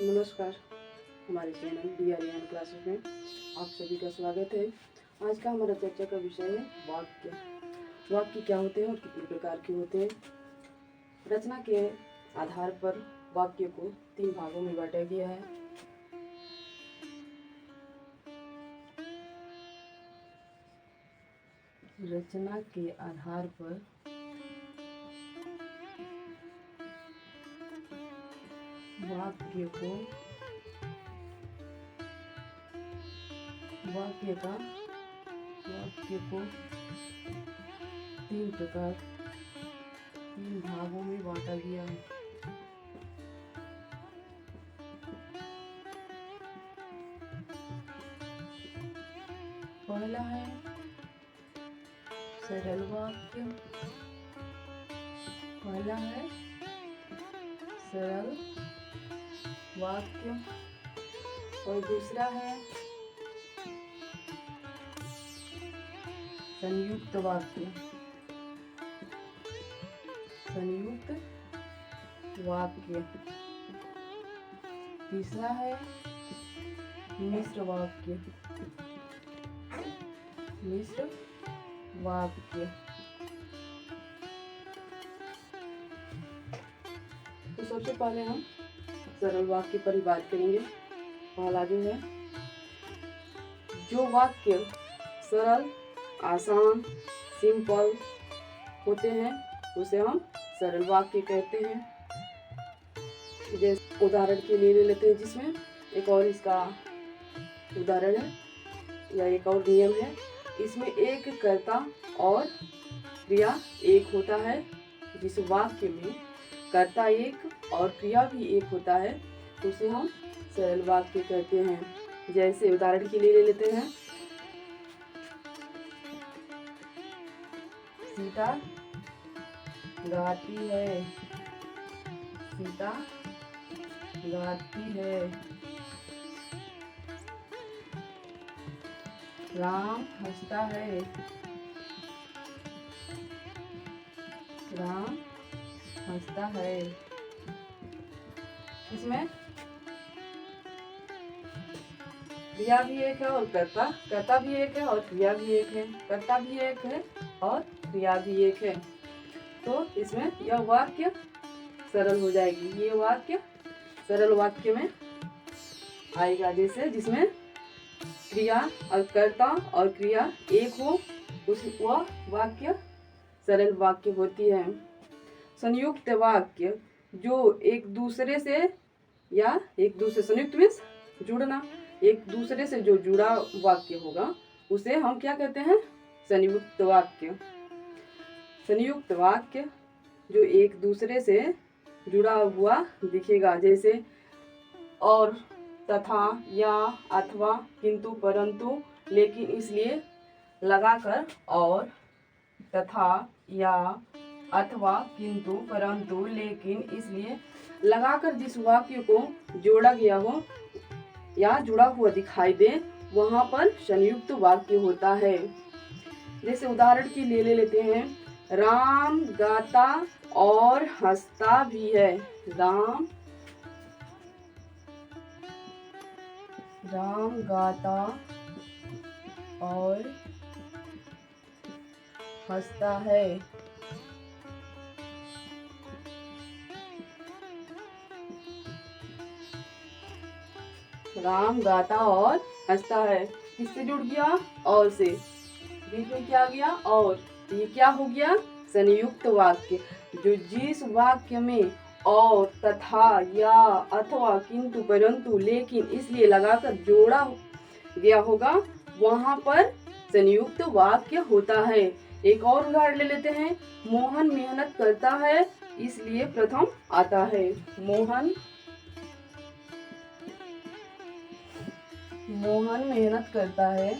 नमस्कार। हमारे channel DRN classes में आप सभी का स्वागत है। आज का हमारा चर्चा का विषय है वाक्य। वाक्य क्या होते हैं और कितने प्रकार के होते हैं। रचना के आधार पर वाक्य को 3 भागों में बांटा गया है। रचना के आधार पर वाक्य को 3 भागों में बांटा गया है। पहला है सरल वाक्य। और दूसरा है संयुक्त वाक्य। तीसरा है मिश्र वाक्य। तो सबसे पहले हम सरल वाक्य पर ही बात करेंगे। पहला जो है, जो वाक्य सरल, आसान, सिंपल होते हैं उसे हम सरल वाक्य कहते हैं। जैसे उदाहरण के लिए ले लेते हैं, जिसमें एक और इसका उदाहरण है या एक और नियम है। इसमें एक कर्ता और क्रिया एक होता है। जिस वाक्य में कर्ता एक और क्रिया भी एक होता है तो उसे हम सरल वाक्य कहते हैं। जैसे उदाहरण के लिए ले लेते हैं, सीता गाती है। राम हंसता है। इसमें क्रिया भी एक है और कर्ता भी एक है और क्रिया भी एक है। कर्ता भी एक है और क्रिया भी एक है। तो इसमें यह वाक्य सरल हो जाएगी। ये वाक्य सरल वाक्य में आएगा। जैसे जिसमें क्रिया और कर्ता और क्रिया एक हो, वह वाक्य सरल वाक्य होती है। संयुक्त वाक्य जो एक दूसरे से संयुक्त मीन्स जुड़ना, एक दूसरे से जो जुड़ा वाक्य होगा उसे हम क्या कहते हैं? संयुक्त वाक्य जो एक दूसरे से जुड़ा हुआ दिखेगा। जैसे और, तथा, या, अथवा, किंतु, परंतु, लेकिन, इसलिए लगाकर और, तथा, या, अथवा, किंतु, परंतु, लेकिन, इसलिए लगाकर जिस वाक्य को जोड़ा गया हो या जुड़ा हुआ दिखाई दे वहां पर संयुक्त वाक्य होता है। जैसे उदाहरण के लिए ले लेते हैं, राम गाता और हंसता भी है। राम गाता और हंसता है। राम गाता और हंसता है। किससे जुड़ गया? और से। बीच में क्या गया? और। ये क्या हो गया? संयुक्त वाक्य। जो जिस वाक्य में और, तथा, या, अथवा, किंतु, परंतु, लेकिन, इसलिए लगाकर जोड़ा गया होगा वहां पर संयुक्त वाक्य होता है। एक और उदाहरण ले लेते हैं, मोहन मेहनत करता है इसलिए प्रथम आता है। मोहन मेहनत करता है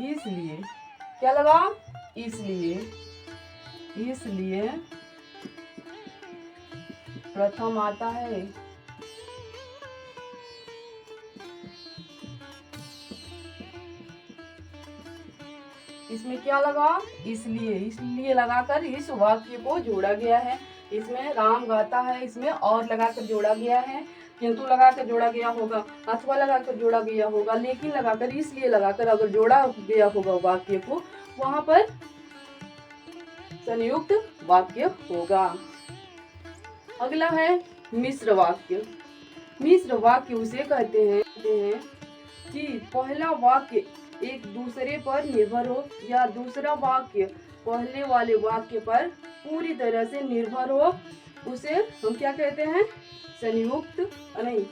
इसलिए क्या लगा? इसलिए प्रथम आता है। इसमें क्या लगा, इसलिए लगाकर इस वाक्य को जोड़ा गया है। इसमें राम गाता है, इसमें और लगाकर जोड़ा गया है, किंतु लगाकर जोड़ा गया होगा, अथवा लगाकर जोड़ा गया होगा, लेकिन लगाकर, इसलिए लगाकर अगर जोड़ा गया होगा वाक्य को, वहां पर संयुक्त वाक्य होगा। अगला है मिश्र वाक्य। मिश्र वाक्य उसे कहते हैं कि पहला वाक्य एक दूसरे पर निर्भर हो या दूसरा वाक्य पहले वाले वाक्य पर पूरी तरह से निर्भर हो, उसे हम क्या कहते हैं, संयुक्त नहीं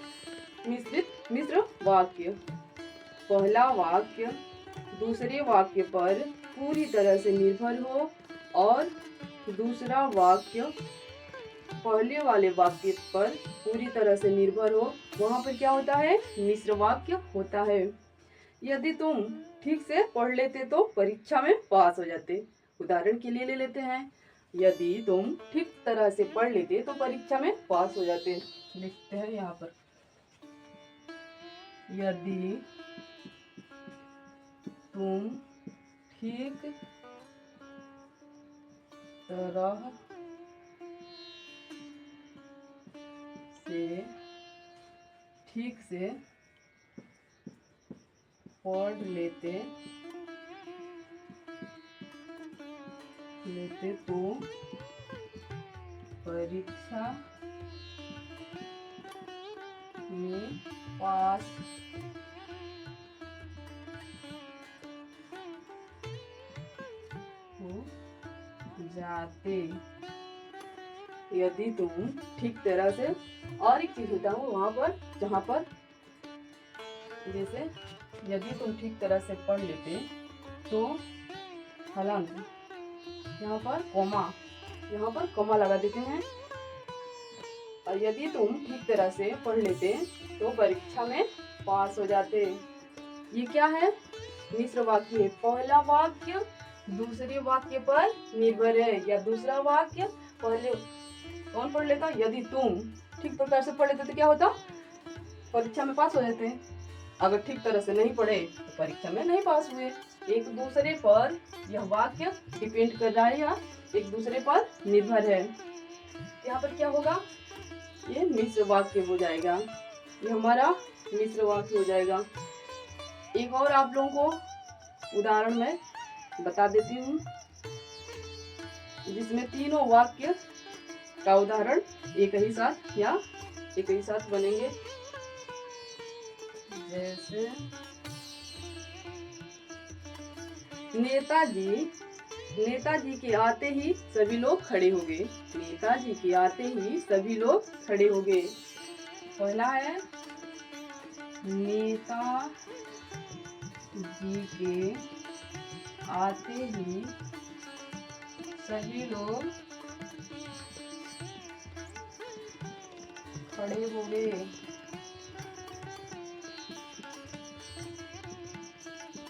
मिश्र वाक्य। पहला वाक्य दूसरे वाक्य पर पूरी तरह से निर्भर हो और दूसरा वाक्य पहले वाले वाक्य पर पूरी तरह से निर्भर हो, वहां पर क्या होता है, मिश्र वाक्य होता है। यदि तुम ठीक से पढ़ लेते तो परीक्षा में पास हो जाते। उदाहरण के लिए ले लेते हैं, यदि तुम ठीक तरह से पढ़ लेते तो परीक्षा में पास हो जाते। लिखते हैं यहाँ पर, यदि तुम ठीक तरह से ठीक से पढ़ लेते तो परीक्षा में पास हो जाते। यदि तुम ठीक तरह से, और एक चीज होता है वहां पर जहां पर, जैसे यदि तुम ठीक तरह से पढ़ लेते तो हालांकि यहाँ पर कोमा लगा देते हैं, और यदि तुम ठीक तरह से पढ़ लेते तो परीक्षा में पास हो जाते। ये क्या है, मिश्र वाक्य। पहला वाक्य दूसरे वाक्य पर निर्भर है या दूसरा वाक्य पहले, कौन पढ़ लेता, यदि तुम ठीक प्रकार से पढ़ लेते तो क्या होता, परीक्षा में पास हो जाते। अगर ठीक तरह से नहीं पढ़े तो परीक्षा में नहीं पास हुए। एक दूसरे पर यह वाक्य डिपेंड कर रहा है या एक दूसरे पर निर्भर है। यहाँ पर क्या होगा, ये मिश्र वाक्य हो जाएगा, ये हमारा मिश्र वाक्य हो जाएगा। एक और आप लोगों को उदाहरण में बता देती हूँ, जिसमें तीनों वाक्य का उदाहरण एक ही साथ बनेंगे। जैसे नेताजी के आते ही सभी लोग खड़े हो गए। नेताजी के आते ही सभी लोग खड़े हो गए। पहला है, नेताजी के आते ही सभी लोग खड़े हो गए।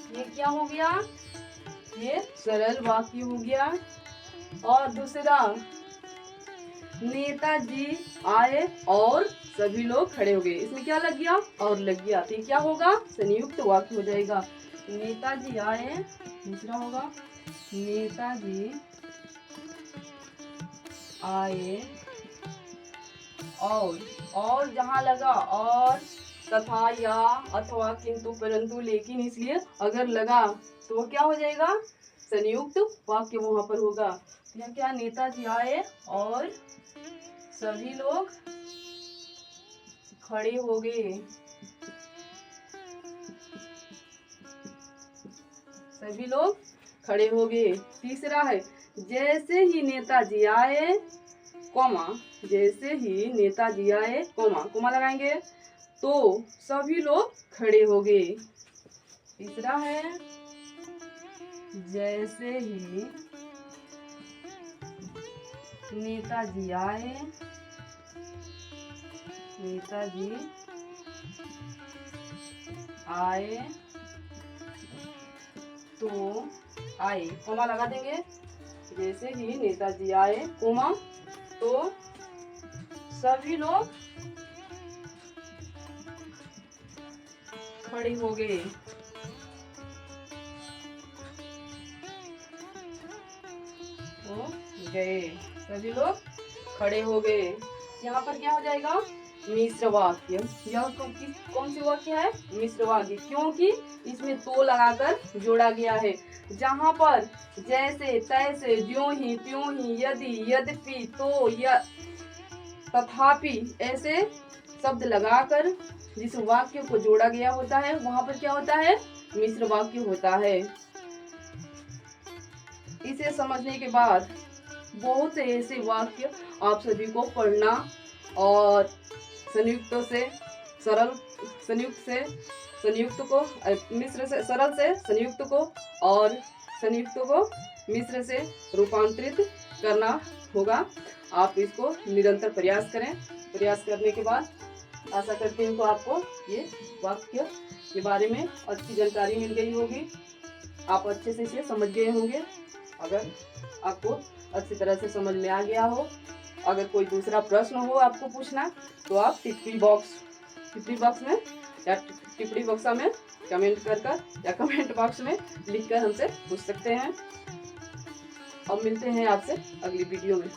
ये क्या हो गया, ये सरल वाक्य हो गया। और दूसरा, नेताजी आए और सभी लोग खड़े हो गए, इसमें क्या लग गया, और लग गया, तो ये क्या होगा, संयुक्त वाक्य हो जाएगा। नेताजी आए, दूसरा होगा नेताजी आए और जहां लगा और, तथा, या, अथवा, किंतु, परंतु, लेकिन, इसलिए अगर लगा तो वो क्या हो जाएगा, संयुक्त वाक्य वहां पर होगा। यहाँ क्या, नेताजी आए और सभी लोग खड़े हो गए। सभी लोग खड़े हो गए। तीसरा है, जैसे ही नेताजी आए, कोमा लगाएंगे तो सभी लोग खड़े हो गए। तीसरा है, जैसे ही नेताजी आए तो कोमा लगा देंगे। जैसे ही नेताजी आए, कोमा, तो सभी लोग खड़े हो गए। गए, सभी लोग खड़े हो गए। यहाँ पर क्या हो जाएगा, मिश्र वाक्य। यह कौन सी वाक्य है, मिश्र वाक्य, क्योंकि इसमें तो लगाकर जोड़ा गया है। जहाँ पर जैसे तैसे, ज्यों ही त्यों ही, यदि यद्यपि, तो तथापि ऐसे शब्द लगाकर जिस वाक्य को जोड़ा गया होता है वहां पर क्या होता है, मिश्र वाक्य होता है। इसे समझने के बाद बहुत से ऐसे वाक्य आप सभी को पढ़ना और संयुक्त से सरल, संयुक्त को मिश्र से सरल से संयुक्त को और संयुक्त को मिश्र से रूपांतरित करना होगा। आप इसको निरंतर प्रयास करें। प्रयास करने के बाद आशा करती हूँ कि आपको ये वाक्य के बारे में अच्छी जानकारी मिल गई होगी, आप अच्छे से इसे समझ गए होंगे। अगर आपको अच्छी तरह से समझ में आ गया हो, अगर कोई दूसरा प्रश्न हो आपको पूछना, तो आप टिप्पणी बॉक्स में या टिप्पणी बॉक्स में कमेंट कर या कमेंट बॉक्स में लिखकर हमसे पूछ सकते हैं। अब मिलते हैं आपसे अगली वीडियो में।